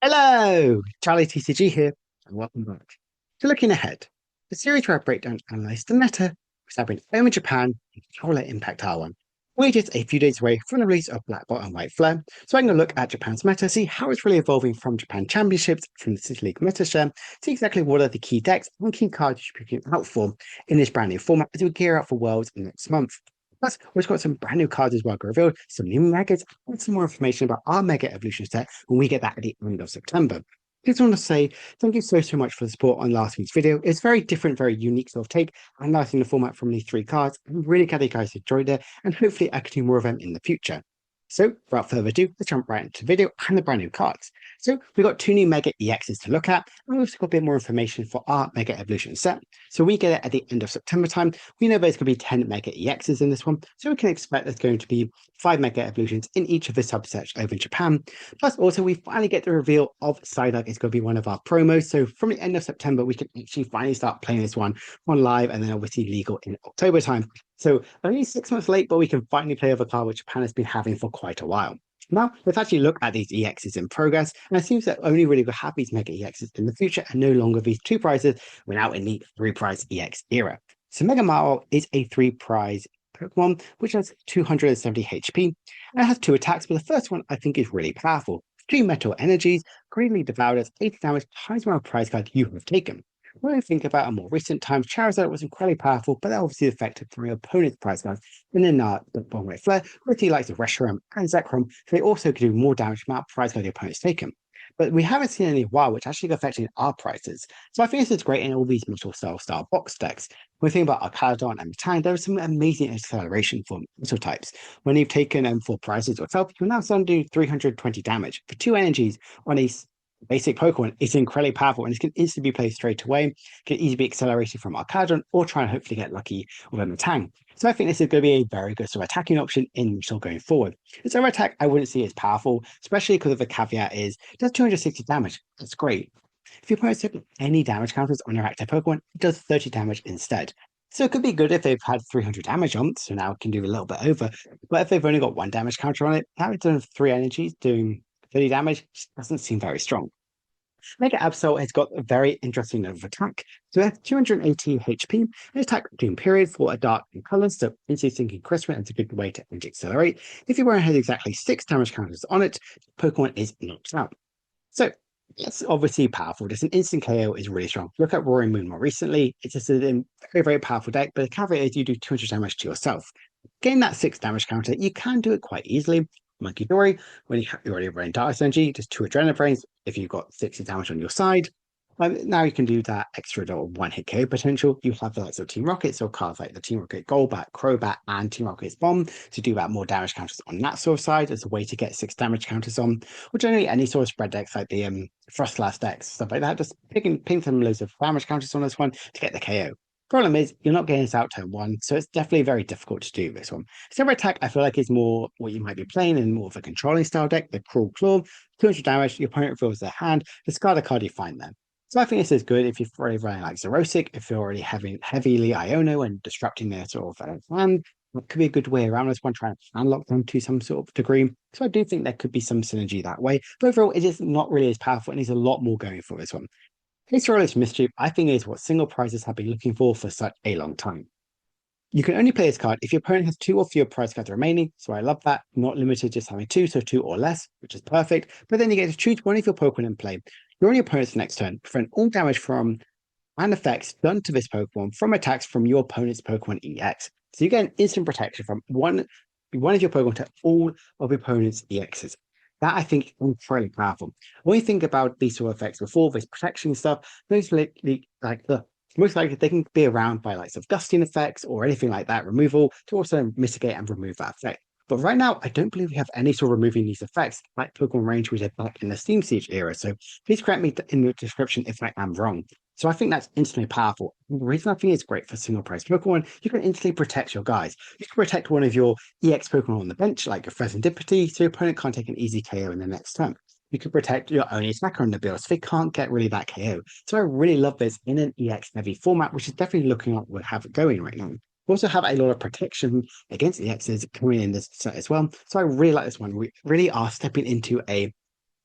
Hello, Charlie TCG here, and welcome back to Looking Ahead, the series where I break down and analyze the meta, starting home in Japan and how will it impact our one. We're just a few days away from the release of Black Bot and White Flare, so I'm going to look at Japan's meta, see how it's really evolving from Japan Championships, from the City League meta share, see exactly what are the key decks and key cards you should be looking out for in this brand new format as we gear up for Worlds next month. Plus, we've got some brand new cards as well revealed, some new megas, and some more information about our Mega Evolution set when we get that at the end of September. Just want to say thank you so much for the support on last week's video. It's very different, very unique sort of take, analysing the format from these three cards. I'm really glad you guys enjoyed it, and hopefully I can do more of them in the future. So, without further ado, let's jump right into the video and the brand new cards. So, we've got two new Mega EXs to look at, and we've also got a bit more information for our Mega Evolution set. So, we get it at the end of September time. We know there's going to be 10 Mega EXs in this one, so we can expect there's going to be 5 Mega Evolutions in each of the subsets over in Japan. Plus, also, we finally get the reveal of Psyduck is going to be one of our promos. So, from the end of September, we can actually finally start playing this one on live and then obviously legal in October time. So only 6 months late, but we can finally play with a card which Japan has been having for quite a while. Now, let's actually look at these EXs in progress, and it seems that only really will have these Mega EXs in the future and no longer these 2 prizes. We're now in the 3-prize EX era. So Mega Marl is a 3-prize Pokemon, which has 270 HP, and it has 2 attacks, but the first one I think is really powerful. 3 Metal Energies, greatly devoured as 80 damage times the amount of prize card you have taken. When I think about a more recent times, Charizard was incredibly powerful, but that obviously affected from your opponent's prize cards. And then the Bomb Ray Flare, pretty likes of Reshiram and Zekrom, so they also can do more damage amount of prize card the opponent's taken. But we haven't seen any WoW, which actually affecting our prices. So I think this is great in all these Metal Cell style box decks. When we think about Arcadon and Tang, there is some amazing acceleration for Metal types. When you've taken 4 prizes yourself, you can now suddenly do 320 damage for 2 energies on a basic Pokemon. It's incredibly powerful and it can instantly be played straight away, can easily be accelerated from Arcadon or try and hopefully get lucky with a Tang. So I think this is going to be a very good sort of attacking option in Mitchell going forward. Its other attack I wouldn't see as powerful, especially because of the caveat is it does 260 damage. That's great. If your opponent's taking any damage counters on your active Pokemon, it does 30 damage instead. So it could be good if they've had 300 damage on, so now it can do a little bit over. But if they've only got 1 damage counter on it, now it's done 3 energies, doing 30 damage, doesn't seem very strong. Mega Absol has got a very interesting level of attack. So it has 280 HP and attack between period for a dark in colors, so instantly sinking Christmas is a good way to accelerate. If your opponent has exactly 6 damage counters on it, Pokemon is knocked out. So it's obviously powerful. Just an instant KO is really strong. Look at Roaring Moon more recently. It's just a very powerful deck, but the caveat is you do 200 damage to yourself. Getting that 6 damage counter, you can do it quite easily. Monkey Dory, when you're already running Dark Energy, just 2 Adrenaline Brains if you've got 60 damage on your side. Now you can do that extra 1-hit KO potential. You have the likes of Team Rocket, so cards like the Team Rocket Golbat, Crobat, and Team Rocket's Bomb to do that more damage counters on that sort of side as a way to get 6 damage counters on. Or generally any sort of spread decks like the Frost Last decks, stuff like that, just ping some loads of damage counters on this one to get the KO. Problem is, you're not getting this out turn 1, so it's definitely very difficult to do this one. Silver Attack, I feel like, is more what you might be playing in more of a controlling style deck, the Cruel Claw, 200 damage, your opponent reveals their hand, discard a card you find them. So I think this is good if you're already running like Xerosic, if you're already having heavily Iono and disrupting their sort of hand. It could be a good way around this one, trying to unlock them to some sort of degree. So I do think there could be some synergy that way. But overall, it is not really as powerful and there's a lot more going for this one. Haste Mischief, I think, is what single prizes have been looking for such a long time. You can only play this card if your opponent has 2 or fewer prize cards remaining, so I love that. Not limited just having 2, so 2 or less, which is perfect. But then you get to choose one of your Pokemon in play. You're on your opponent's next turn, prevent all damage from and effects done to this Pokemon from attacks from your opponent's Pokemon EX. So you get an instant protection from one of your Pokemon to all of your opponent's EXs. That I think is incredibly powerful. When you think about these sort of effects before, this protection stuff, most likely they can be around by like of gusting effects or anything like that, removal to also mitigate and remove that effect. But right now, I don't believe we have any sort of removing these effects like Pokemon Range we did back in the Steam Siege era. So please correct me in the description if I am wrong. So I think that's instantly powerful. The reason I think it's great for single price Pokemon, you can instantly protect your guys. You can protect one of your EX Pokemon on the bench, like your Serendipity, so your opponent can't take an easy KO in the next turn. You can protect your only attacker on the build, so they can't get really that KO. So I really love this in an EX heavy format, which is definitely looking like we'll have it going right now. We also have a lot of protection against EXs coming in this set as well. So I really like this one. We really are stepping into a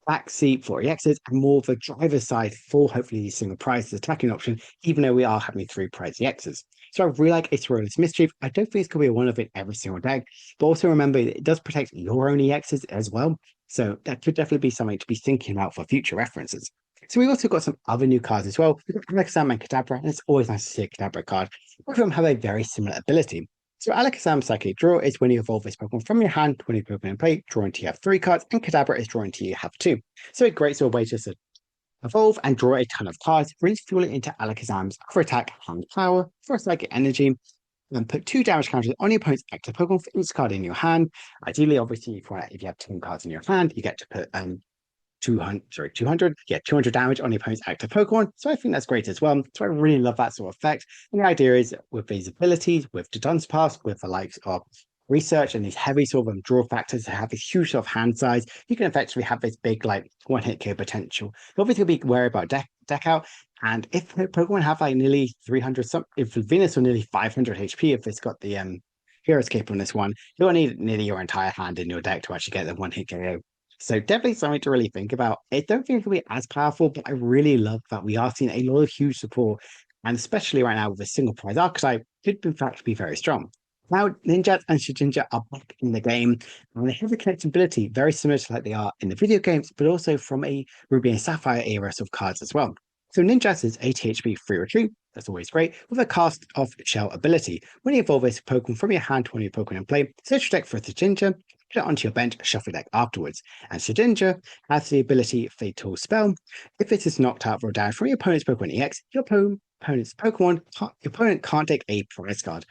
backseat for EXs and more of a driver's side for hopefully these single prizes attacking option, even though we are having 3 prize EXs. So I really like its role as Mischief. I don't think it's going to be one of it every single deck, but also remember it does protect your own EXs as well. So that could definitely be something to be thinking about for future references. So we also got some other new cards as well. We've got Alakazam and Kadabra, and it's always nice to see a Kadabra card. Both of them have a very similar ability. So Alakazam Psychic Draw is when you evolve this Pokemon from your hand, when you Pokemon in play, draw until you have 3 cards, and Kadabra is draw until you have 2. So a great sort of way to evolve and draw a ton of cards, really fuel it into Alakazam's for attack, hand power, for psychic energy, and put 2 damage counters on your opponent's active Pokemon for each card in your hand. Ideally, obviously, if you have 10 cards in your hand, you get to put 200 damage on your opponent's active Pokemon. So I think that's great as well. So I really love that sort of effect. And the idea is with these abilities, with the Dunce Pass, with the likes of research and these heavy sort of draw factors that have this huge sort of hand size, you can effectively have this big like one hit kill potential. You obviously be wary about deck out. And if Pokemon have like nearly 300 if Venus or nearly 500 HP, if it's got the Hero's Cape on this one, you'll need nearly your entire hand in your deck to actually get the one hit KO. So definitely something to really think about. I don't think it'll be as powerful, but I really love that we are seeing a lot of huge support, and especially right now with a single prize archetype, could in fact be very strong. Now, Ninjas and Shedinja are back in the game, and they have a connectability very similar to like they are in the video games, but also from a Ruby and Sapphire era of cards as well. So Ninjas is 80 HP free retreat, that's always great, with a cast off shell ability. When you evolve this Pokemon from your hand to one of your Pokemon in play, search your deck for a Shedinja, put it onto your bench, shuffle your deck afterwards. And Shedinja has the ability Fatal Spell. If it is knocked out or down from your opponent's Pokemon EX, your opponent can't take a prize card.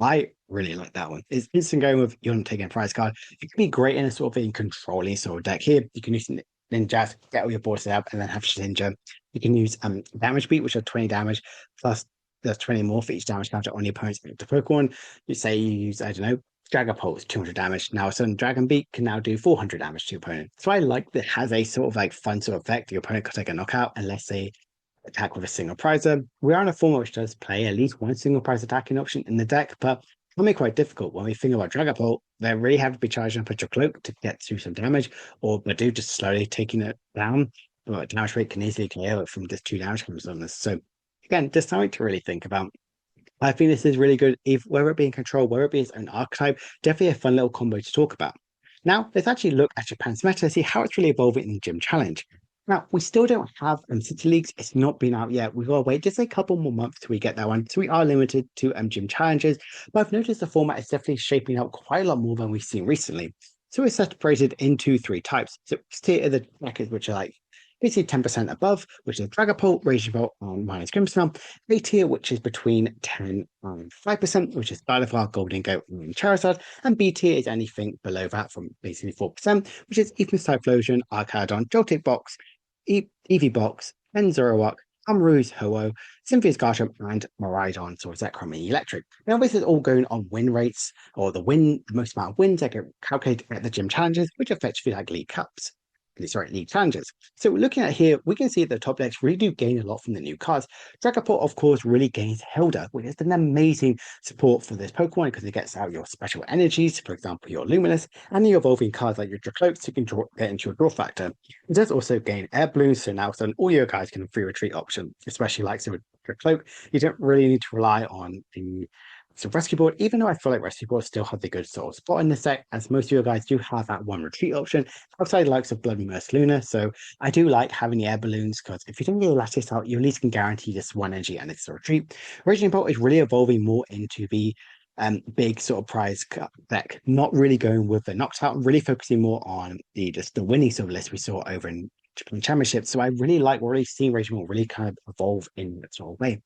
I really like that one. It's instant going with you're not taking a prize card. It can be great in a sort of in controlling sort of deck here. You can use Ninjas, get all your boards set up, and then have Shedinja. You can use damage beat, which are 20 damage, plus there's 20 more for each damage counter on your opponent's active Pokemon. You say you use, I don't know, Dragapult, 200 damage. Now a sudden Dragon Beat can now do 400 damage to your opponent. So I like that it has a sort of like fun sort of effect. Your opponent could take a knockout unless they attack with a single prizer. We are in a format which does play at least one single prize attacking option in the deck, but it can be quite difficult when we think about Dragapult. They really have to be charging up at your cloak to get through some damage, or they do just slowly taking it down. Well, damage rate can easily KO it from just 2 damage comes on this. So again, just something to really think about. I think this is really good, if whether it be in control, whether it be its own archetype, definitely a fun little combo to talk about. Now, let's actually look at Japan's meta, see how it's really evolving in the Gym Challenge. Now, we still don't have City Leagues. It's not been out yet. We've got to wait just a couple more months till we get that one. So we are limited to Gym Challenges. But I've noticed the format is definitely shaping up quite a lot more than we've seen recently. So we're separated into 3 types. So tier are the brackets which are like basically 10% above, which is Dragapult, Raging Bolt, and minus Grimmsnarl. A tier, which is between 10 and 5%, which is Gardevoir, Golden Goat, and Charizard. And B tier is anything below that from basically 4%, which is Eevee Typhlosion, Arcadon, Joltik Box, Eevee Box, Enzoroark, Amru's Ho-Oh, Cynthia's Garchomp, and Marion, so Zekrom Electric. Now, this is all going on win rates, or the most amount of wins that get calculated at the Gym Challenges, which effectively like League Cups. League Challenges. So looking at here, we can see that the top decks really do gain a lot from the new cards. Dragapult, of course, really gains Hilda, which is an amazing support for this Pokemon because it gets out your special energies, for example, your Luminous, and the evolving cards like your Dracloak, so you can get into your draw factor. It does also gain Air Balloons, so now all your guys can free retreat option, especially like so with Dracloak. You don't really need to rely on the Rescue Board, even though I feel like Rescue Board still have the good sort of spot in the deck, as most of your guys do have that one retreat option outside the likes of Blood Immersed Luna. So I do like having the air balloons because if you don't get your lattice out, you at least can guarantee just one energy and it's a retreat. Raging Bolt is really evolving more into the big sort of prize deck, not really going with the knocked out, really focusing more on the winning sort of list we saw over in Japan Championship. So I really like really seeing Raging Bolt really kind of evolve in that sort of way.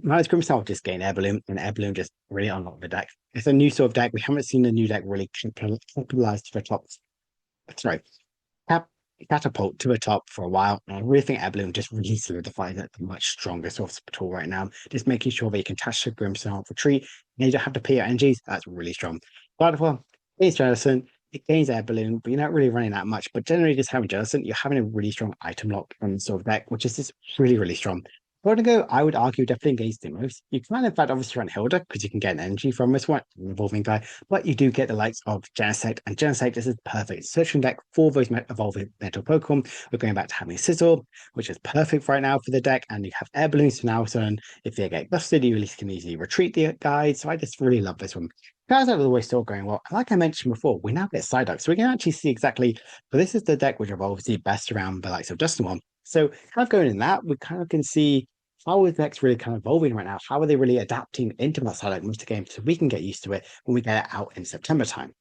Minus Grimstar just gain Air Balloon, and Air Balloon just really unlocked the deck. It's a new sort of deck. We haven't seen a new deck really capitalize to the top. Sorry, catapult to the top for a while. And I really think Air Balloon just really solidifies it a much stronger sort of tool right now. Just making sure that you can attach to Grimsnarl retreat, and you don't have to pay your energies. That's really strong. Gardevoir gains Jellicent. It gains Air Balloon, but you're not really running that much. But generally, just having Jellicent, you're having a really strong item lock on the sort of deck, which is just really, really strong. Vertigo, I would argue, definitely engage the most. You can, in fact, obviously run Hilda because you can get an energy from this one, an evolving guy, but you do get the likes of Genesect, and Genesect is a perfect searching deck for those evolving metal Pokemon. We're going back to having Sizzle, which is perfect right now for the deck, and you have Air Balloons to now turn. If they get busted, you at least can easily retreat the guide. So I just really love this one. Charizard is always still going well. And like I mentioned before, we now get Psyduck, so we can actually see exactly. So this is the deck which evolves the best around the likes of Destine. So kind of going in that, we kind of can see how is next really kind of evolving right now? How are they really adapting into that Psyduck meta game so we can get used to it when we get it out in September time?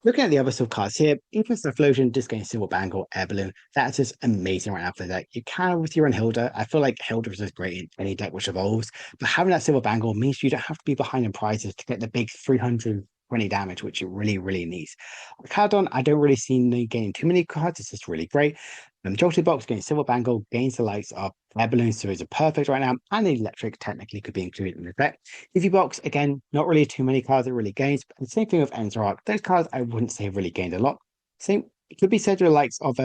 Looking at the other sub cards here, Ethos Invasion just getting Silver Bangle, Air Balloon. That's just amazing right now for the deck. You can obviously run Hilda. I feel like Hilda is just great in any deck which evolves, but having that Silver Bangle means you don't have to be behind in prizes to get the big 320 damage, which it really, really needs. Arcadon, I don't really see me getting too many cards. It's just really great. Jolted Box getting Silver Bangle gains the likes of Air Balloon, so it's a perfect right now, and the Electric technically could be included in the deck. Eevee Box, again, not really too many cards that really gains, but the same thing with Enzark. Those cards I wouldn't say have really gained a lot. Same, it could be said to the likes of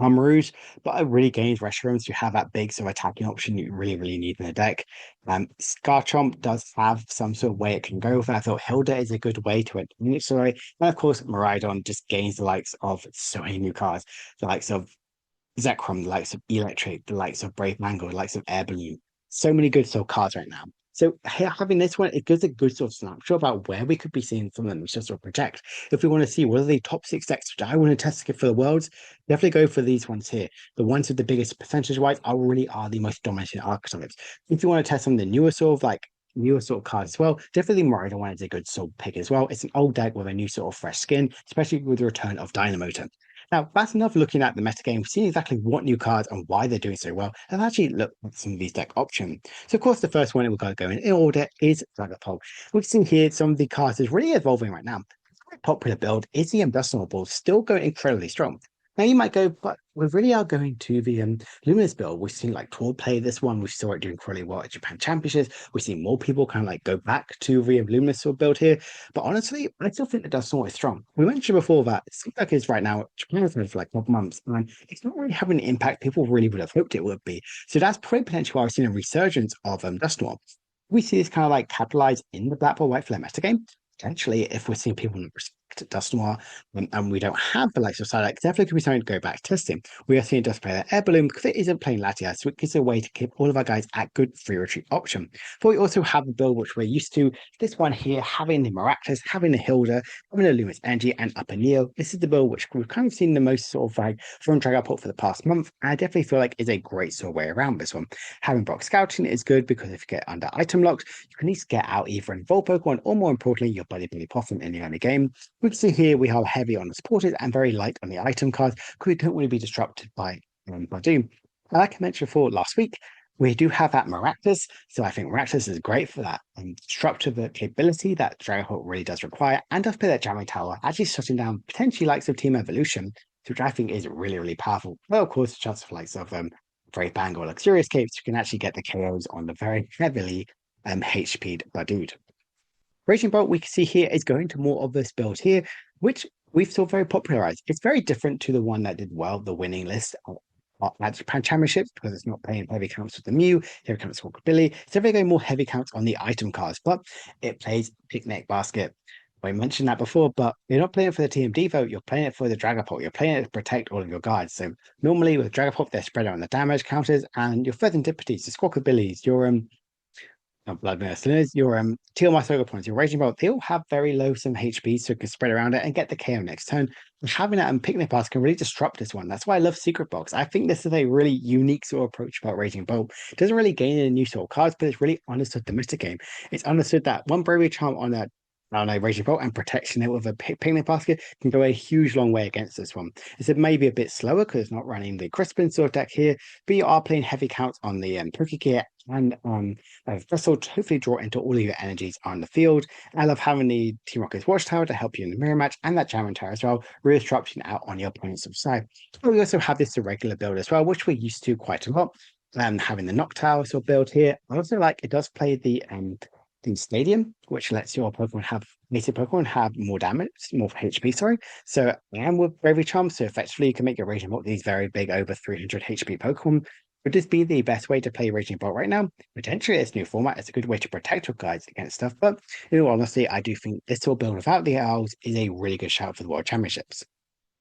Rouge, but it really gains restaurants. You have that big sort of attacking option you really, really need in the deck. Garchomp does have some sort of way it can go with. I thought Hilda is a good way to it. Sorry. And of course, Marion just gains the likes of so many new cards, the likes of Zekrom, the likes of Electric, the likes of Brave Mango, the likes of Air Balloon. So many good sort of cards right now. So having this one, it gives a good sort of snapshot about where we could be seeing from them, just sort of project. If we want to see what are the top 6 decks which I want to test for the worlds, definitely go for these ones here. The ones with the biggest percentage-wise are really are the most dominant archetypes. If you want to test some of the newer sort of newer sort of cards as well, definitely Marion one is a good sort of pick as well. It's an old deck with a new sort of fresh skin, especially with the return of Dynamotor. Now, that's enough looking at the metagame. We've seen exactly what new cards and why they're doing so well, and actually look at some of these deck options. So, of course, the first one we're going to go in order is Dragapult. We've seen here some of the cards is really evolving right now. Quite popular build is the Industrial Ball, still going incredibly strong. Now you might go, but we really are going to the Luminous build. We've seen like Tour play this one. We saw it doing incredibly well at Japan Championships. We've seen more people kind of like go back to the Luminous build here. But honestly, I still think the Dustin is strong. We mentioned before that it seems like it's right now Japan has been for like 12 months, and it's not really having an impact people really would have hoped it would be. So that's probably potentially why we're seeing a resurgence of Dustin. We see this kind of like capitalize in the Black Ball White Flare metagame. Potentially, if we're seeing people not respect Dust Noir and we don't have the likes of Psyduck, definitely could be something to go back testing. We are seeing Dust play that Air Balloon because it isn't playing Latias, so it gives a way to keep all of our guys at good free retreat option. But we also have the build which we're used to. This one here, having the Miraculous, having the Hilda, having the Luminous Energy, and Upper Neo. This is the build which we've kind of seen the most sort of like from Dragapult for the past month. And I definitely feel like is a great sort of way around this one. Having Brock Scouting is good because if you get under item locks, you can at least get out either an Evolved Pokemon or more importantly, your Buddy Billy Possum in the early game. We can see here we are heavy on the supporters and very light on the item cards because we don't want to be disrupted by Doom. Like I mentioned before last week, we do have that Miraculous, so I think Miraculous is great for that disruptive capability that Drehul really does require, and does play that jamming tower, actually shutting down potentially likes of Team Evolution, which I think is really, really powerful. Well, of course, the chance of likes of Brave Bang or Luxurious Capes, you can actually get the KOs on the very heavily HP'd Badood. Raging Bolt, we can see here, is going to more of this build here, which we've still very popularized. It's very different to the one that did well, the winning list at Japan Championships, because it's not playing heavy counts with the Mew, heavy counts with Billy. It's definitely going more heavy counts on the item cards, but it plays Picnic Basket. We mentioned that before, but you're not playing it for the TMD vote, you're playing it for the Dragapult. You're playing it to protect all of your guards. So normally with Dragapult, they're spread out on the damage counters, and your Ferdendipities, your Squawkabillies, your Blood Mercenaries, your Teal Mythoga points, your Raging Bolt, they all have very low some HP, so you can spread around it and get the KO next turn. And having that Picnic Pass can really disrupt this one. That's why I love Secret Box. I think this is a really unique sort of approach about Raging Bolt. It doesn't really gain any new sort of cards, but it's really understood the meta game. It's understood that one Bravery Charm on that Raging Bolt and protection it with a Picnic Basket can go a huge long way against this one. It's maybe a bit slower because it's not running the Crispin sort of deck here, but you are playing heavy counts on the Pokegear and Vessel to hopefully draw into all of your energies on the field. I love having the Team Rocket's Watchtower to help you in the mirror match and that Jamming Tower as well, really disrupting out on your opponent's side. But we also have this regular build as well, which we're used to quite a lot. Having the Noctower sort of build here. I also like it does play the Stadium, which lets your Pokemon have native Pokemon have more damage, more HP, sorry. So I am with Bravery Charm, so effectively you can make your Raging Bolt these very big over 300 HP Pokemon. Would this be the best way to play Raging Bolt right now? Potentially, this new format is a good way to protect your guys against stuff, but in all honesty, I do think this sort of build without the owls is a really good shout for the World Championships.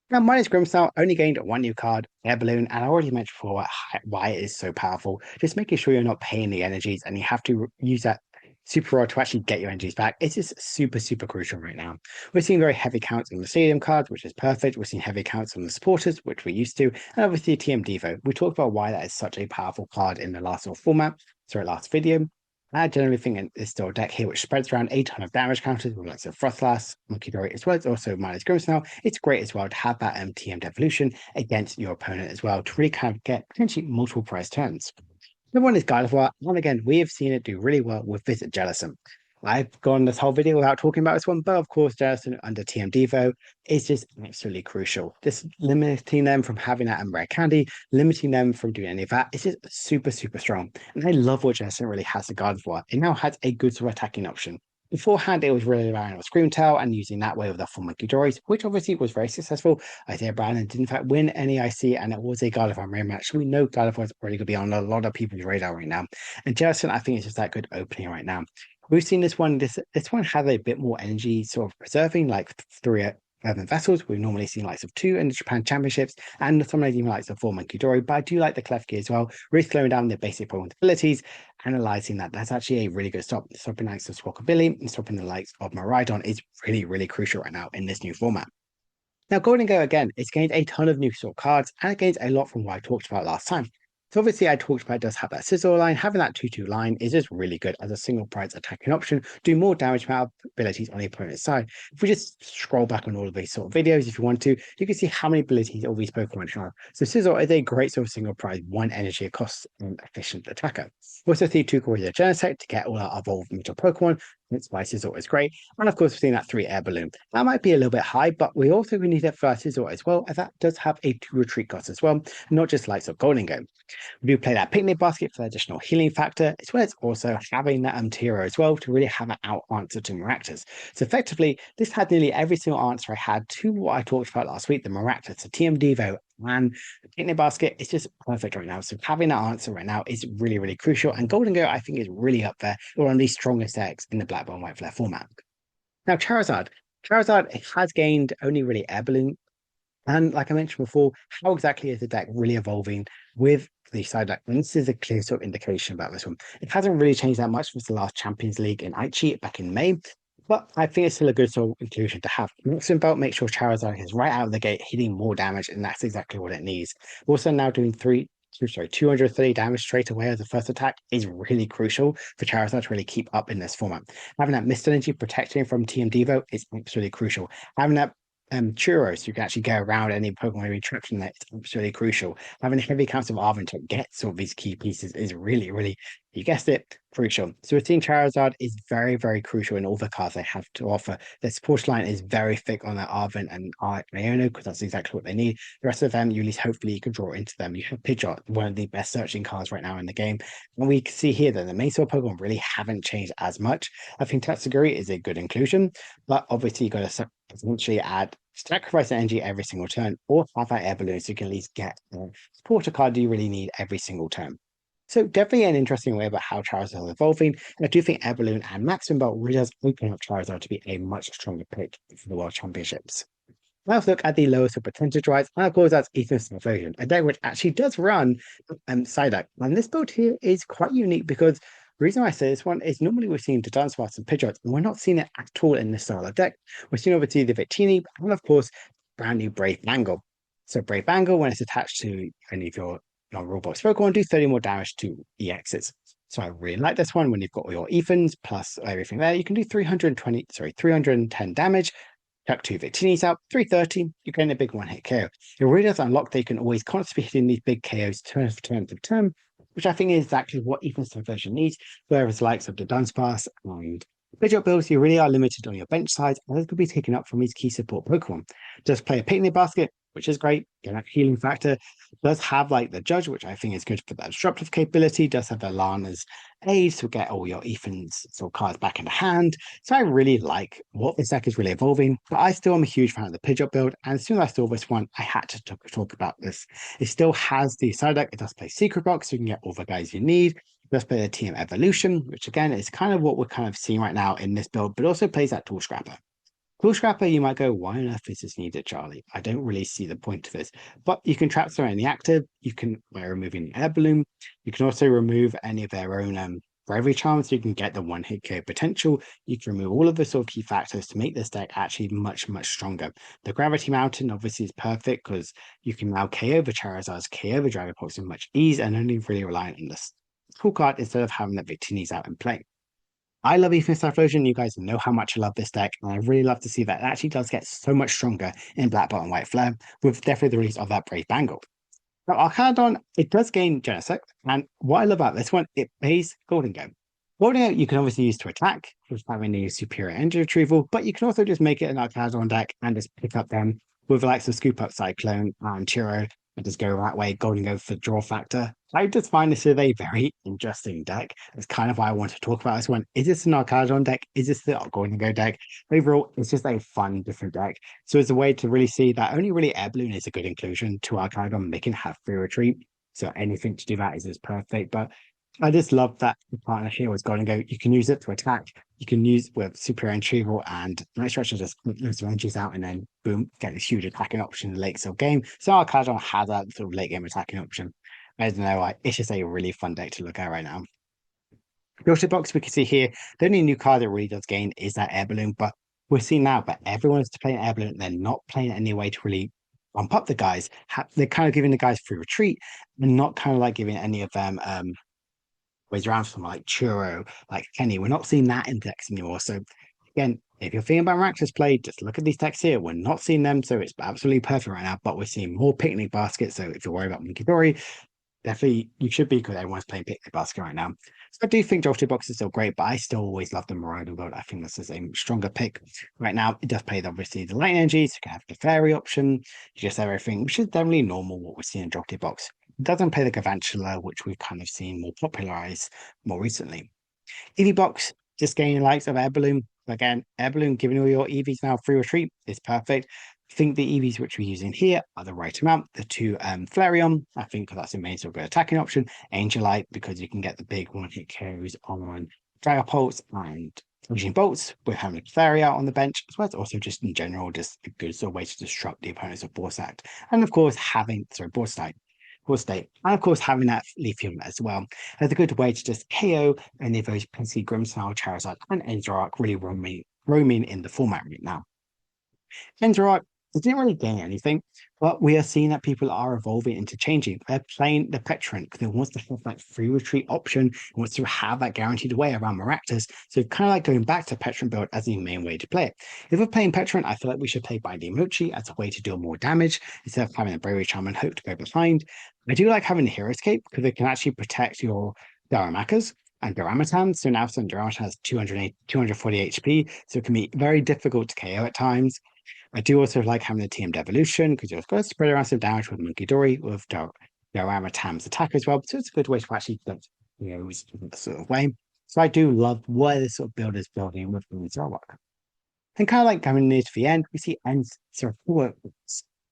Now, mine is Grimsnarl, only gained one new card, Air Balloon, and I already mentioned before why it is so powerful. Just making sure you're not paying the energies and you have to use that super rod to actually get your energies back. It's just super, super crucial right now. We're seeing very heavy counts on the stadium cards, which is perfect. We're seeing heavy counts on the supporters, which we're used to, and obviously TM Devo. We talked about why that is such a powerful card in the last sort of format, sorry, last video. I generally think in this still deck here, which spreads around 800 damage counters with lots of Frostlass, Monkey Dory, as well as also minus Grimmsnarl. It's great as well to have that TM Devolution against your opponent as well to really kind of get potentially multiple prize turns. Number one is Gardevoir, and again, we have seen it do really well with Visit Jellicent. I've gone this whole video without talking about this one, but of course, Jellicent under TM Devo is just absolutely crucial. Just limiting them from having that rare candy, limiting them from doing any of that, it's just super, super strong. And I love what Jellicent really has to Gardevoir. It now has a good sort of attacking option. Beforehand, it was really relying on Screamtail and using that way with the full Monkey Dories, which obviously was very successful. Isaiah Brandon did in fact win NAIC, and it was a Gardevoir mirror match. We know Gardevoir is already going to be on a lot of people's radar right now. And Jellicent, I think, is just that good opening right now. We've seen this one. This one has a bit more energy, sort of preserving, like 3 urban vessels. We've normally seen likes of 2 in the Japan Championships, and sometimes even likes of 4 Monkey Dory. But I do like the Klefki as well, really slowing down the basic Pokemon abilities, analyzing that. That's actually a really good stop. Stopping the likes of Swalkability and stopping the likes of Maridon is really, really crucial right now in this new format. Now, Golden Go again, it's gained a ton of new sort of cards, and it gains a lot from what I talked about last time. So obviously I talked about it does have that scissor line. Having that 2-2 line is just really good as a single prize attacking option, do more damage abilities on the opponent's side. If we just scroll back on all of these sort of videos, if you want to, you can see how many abilities all these Pokemon have. So scissor is a great sort of single prize, 1 energy cost efficient attacker. We also see 2 cores of Genesect to get all our evolved mutual Pokemon. Its Spice is always great. And of course, we've seen that 3 air balloon. That might be a little bit high, but we also need it for Scissor as well, as that does have a 2 retreat cost as well, not just likes of Golden Go. We do play that picnic basket for the additional healing factor, as well as also having that Tiro as well to really have an out answer to Maractus. So effectively, this had nearly every single answer I had to what I talked about last week, the Maractus, the TM Devo, and the picnic basket is just perfect right now. So having that answer right now is really, really crucial. And Golden Go, I think, is really up there, one of the strongest decks in the Black Ball and White Flare format. Now, Charizard. Charizard has gained only really Air Balloon. And like I mentioned before, how exactly is the deck really evolving with the side deck? And this is a clear sort of indication about this one. It hasn't really changed that much since the last Champions League in Aichi back in May, but I think it's still a good sort of inclusion to have. Maximum Belt makes sure Charizard is right out of the gate hitting more damage, and that's exactly what it needs. We're also now doing 230 damage straight away as a first attack is really crucial for Charizard to really keep up in this format. Having that Mist Energy protecting from TM Devo is absolutely crucial. Having that churros, you can actually go around any Pokemon retraction that it's absolutely crucial. Having heavy counts of Arven to get some of these key pieces is really, really, you guessed it, crucial. So we're seeing Charizard is very, very crucial in all the cards they have to offer. The support line is very thick on that Arven and Iono because that's exactly what they need. The rest of them, you at least hopefully you can draw into them. You have Pidgeot, one of the best searching cards right now in the game. And we can see here that the main sort of Pokemon really haven't changed as much. I think Tatsuguri is a good inclusion, but obviously you got to potentially add sacrifice energy every single turn, or have that air balloon so you can at least get the supporter card you really need every single turn. So definitely an interesting way about how Charizard is evolving. And I do think Air Balloon and Maximum Belt really does open up Charizard to be a much stronger pick for the World Championships. Now let's look at the lowest of percentage rise, and of course that's Ethos Invasion, a deck which actually does run Psyduck. And this build here is quite unique because the reason I say this one is normally we're seeing the Dunsparce and Pidgeot, and we're not seeing it at all in this style of deck. We're seeing obviously the Victini, and of course, brand new Brave Bangle. So Brave Bangle, when it's attached to any of your non-rule box Pokemon, do 30 more damage to EXs. So I really like this one. When you've got all your Ethans plus everything there, you can do 310 damage. Chuck 2 Victinis out, 330, you're getting a big one-hit KO. It really does unlock that you can always constantly be hitting these big KOs turn for turn for turn, which I think is exactly what Ethos Invasion needs, whereas the likes of the Dunsparce and Pidgeot builds, you really are limited on your bench size, and this could be taken up from these key support Pokemon. Just play a Picnic Basket, which is great. Again, that healing factor does have like the Judge, which I think is good for that disruptive capability. Does have the Lana's aid to get all your Ethan's sort of cards back in the hand. So I really like what this deck is really evolving. But I still am a huge fan of the Pidgeot build. And as soon as I saw this one, I had to talk about this. It still has the side deck. It does play Secret Box, so you can get all the guys you need. Let's play the TM Evolution, which again is kind of what we're kind of seeing right now in this build, but also plays that Tool Scrapper. Tool Scrapper, you might go, why on earth is this needed, Charlie? I don't really see the point of this. But you can trap them in the active, you can, by removing the air balloon, you can also remove any of their own bravery charms, so you can get the one-hit KO potential. You can remove all of the sort of key factors to make this deck actually much, much stronger. The Gravity Mountain obviously is perfect because you can now KO the Charizards, KO the Dragapults with much ease and only really reliant on this cool card instead of having the Victini's out in play. I love Ethos Invasion. You guys know how much I love this deck, and I really love to see that it actually does get so much stronger in Black Belt and White Flare, with definitely the release of that Brave Bangle. Now, Arcadon, it does gain Genesect, and what I love about this one, it plays Golden Go. Golden Go, you can obviously use to attack, with having the superior energy retrieval, but you can also just make it an Arcadon deck and just pick up them with the likes of Scoop Up Cyclone and Chiro, and just go that way, Golden Go for draw factor. I just find this is a very interesting deck. That's kind of why I want to talk about this one. Is this an Arcadon deck? Is this the Golden Go deck? Overall, it's just a fun, different deck. So it's a way to really see that only really Air Balloon is a good inclusion to Arcadon. They can have free retreat. So anything to do that is perfect. But I just love that the partner here was Golden Go. You can use it to attack. You can use with superior retrieval and Night Stretcher, just lose the energies out and then boom, get this huge attacking option in the late game. So Arcadon has that sort of late game attacking option. I don't know, it's just a really fun deck to look at right now. Build box, we can see here, the only new card that really does gain is that Air Balloon, but we're seeing now, but everyone's playing Air Balloon, they're not playing any way to really bump up the guys. They're kind of giving the guys free retreat and not kind of like giving any of them ways around from like Churro, like Kenny. We're not seeing that in decks anymore. So again, if you're thinking about Miraculous play, just look at these decks here. We're not seeing them, so it's absolutely perfect right now, but we're seeing more Picnic Baskets. So if you're worried about Mikidori, definitely you should be, because everyone's playing Picnic Basket right now. So I do think Jolty Box is still great, but I still always love the Marauder build. I think this is a stronger pick. Right now, it does play obviously the Light Energy, so you can have the Fairy option, just everything, which is definitely normal what we're seeing in Jolty Box. It doesn't play the Gavantula, which we've kind of seen more popularized more recently. Eevee Box, just gaining likes of Air Balloon. Again, Air Balloon giving all your Eevees now free retreat is perfect. I think the Eevees which we're using here are the right amount. The two Flareon, I think that's the main sort of good attacking option. Angelite, because you can get the big one-hit KOs on Dragapults and Raing Bolts with having a Fairy out on the bench, as well as also just in general, just a good sort of way to disrupt the opponents of Board Act. And of course, Board State, and of course having that Lithium as well as a good way to just KO any of those Pensy, Grimmsnarl, Charizard, and Enzoroark really roaming in the format right now. Enzoroark didn't really gain anything, but we are seeing that people are evolving into changing. They're playing the Petrant because it wants to have that free retreat option. It wants to have that guaranteed way around Maractus. So kind of like going back to Petrant build as the main way to play it. If we're playing Petrant, I feel like we should play Binding Mochi as a way to deal more damage instead of having a Bravery Charm and hope to go behind. I do like having the Hero Escape because it can actually protect your Daramakas and Daramatan. So now some Daramatan has 240 HP, so it can be very difficult to KO at times. I do also like having the TM Devolution because you've got to spread around some damage with Munkidori with Daramatan's attack as well. So it's a good way to actually sort of way. So I do love where this sort of build is building with Zarwak. And kind of like coming near to the end, we see ends sort of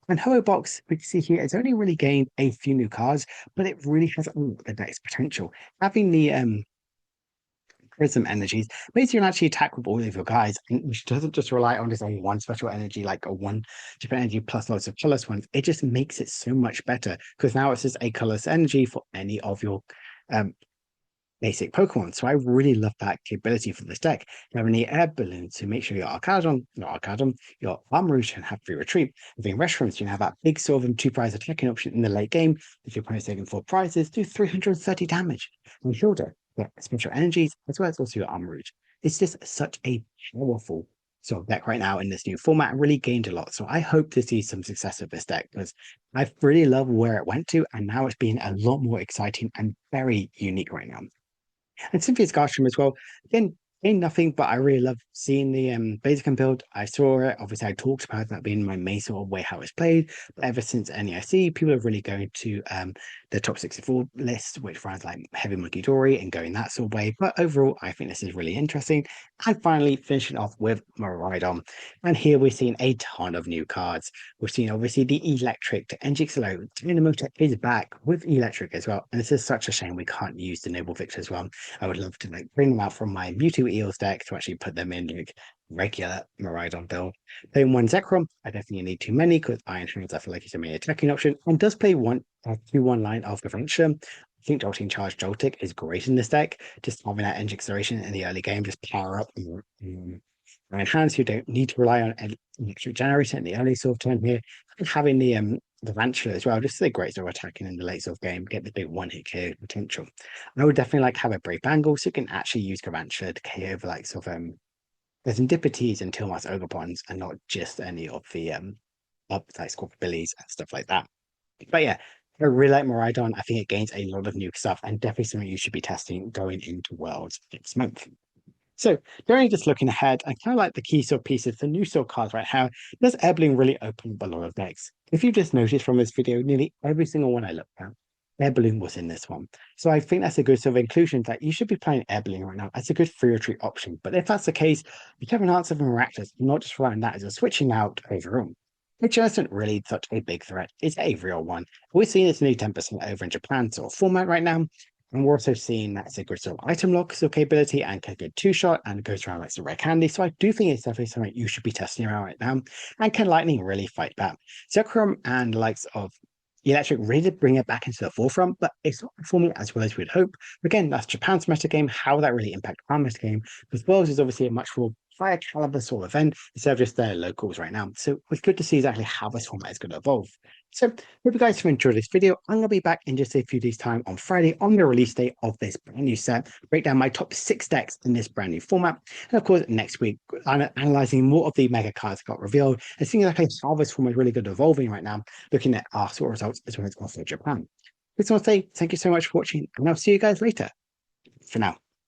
and Ho Box, we can see here, it's only really gained a few new cards, but it really has all the deck's potential. Having the Prism energies makes you can actually attack with all of your guys, and which doesn't just rely on just only one special energy, like a one different energy plus lots of colorless ones. It just makes it so much better because now it's just a colorless energy for any of your basic Pokemon. So I really love that capability for this deck. You have any Air Balloons to make sure your Arcadon, your Armrouge can have free retreat. Having Restroom, so you can have that big sort of 2-prize attacking option in the late game. If your opponent's taking 4 prizes, do 330 damage. And shoulder, yeah, special energies, as well as also your Armrouge. It's just such a powerful sort of deck right now in this new format, and really gained a lot. So I hope to see some success with this deck because I really love where it went to, and now it's being a lot more exciting and very unique right now. And Cynthia Skyrim as well. Again, Ain't nothing, but I really love seeing the Blaziken build. I saw it. Obviously, I talked about that being my main sort of way how it's played. But ever since NEIC, people are really going to the top 64 list, which runs like Heavy Monkey Dory and going that sort of way. But overall, I think this is really interesting. And finally, finishing off with Miraidon. And here we're seeing a ton of new cards. We're seeing obviously the Electric to Engixalo. Dynamotor is back with Electric as well. And this is such a shame we can't use the Noble Victor as well. I would love to like bring them out from my Mewtwo Eels deck to actually put them in like regular Miraidon build. Playing one Zekrom, I definitely need too many because Iron Hands I feel like is a main attacking option and does play one 2-1 line of prevention. I think Jolting Charge Joltik is great in this deck. Just having that engine acceleration in the early game, just power up Iron Hands who don't need to rely on electric generator in the early sort of turn here. And having the Vantula as well, just the great sort of attacking in the late sort of game, get the big one-hit KO potential. I would definitely like have a Brave Bangle so you can actually use Garchomp to KO over like sort of there's Indipities and Tilmas Ogopons and not just any of the up like Scorpiobillies and stuff like that. But yeah, I really like Miraidon. I think it gains a lot of new stuff and definitely something you should be testing going into Worlds next month. So, generally just looking ahead, I kind of like the key sort of pieces, the new sort of cards right now. Does Airbling really open up a lot of decks? If you just noticed from this video, nearly every single one I looked at, Air Balloon was in this one. So I think that's a good sort of inclusion that you should be playing Air Balloon right now. That's a good free retreat option. But if that's the case, you have an answer from Miraculous, not just relying that as a switching out overall. It just isn't really such a big threat. It's a real one. We're seeing it's nearly 10% over in Japan sort of format right now. And we're also seeing that's a good sort of item lock sort of capability and a good two-shot and goes around like some rare candy. So I do think it's definitely something you should be testing around right now. And can Lightning really fight back? Zekrom and the likes of Electric really did bring it back into the forefront, but it's not performing as well as we'd hope. Again, that's Japan's meta game. How will that really impact our meta game? Because Worlds is obviously a much more higher caliber sort of event instead of just their locals right now. So it's good to see exactly how this format is going to evolve. So hope you guys have enjoyed this video. I'm going to be back in just a few days time on Friday on the release date of this brand new set, break down my top 6 decks in this brand new format. And of course, next week, I'm analyzing more of the mega cards that got revealed and seeing exactly how this format is really good evolving right now, looking at our sort of results as well as also Japan. I just want to say thank you so much for watching, and I'll see you guys later. For now.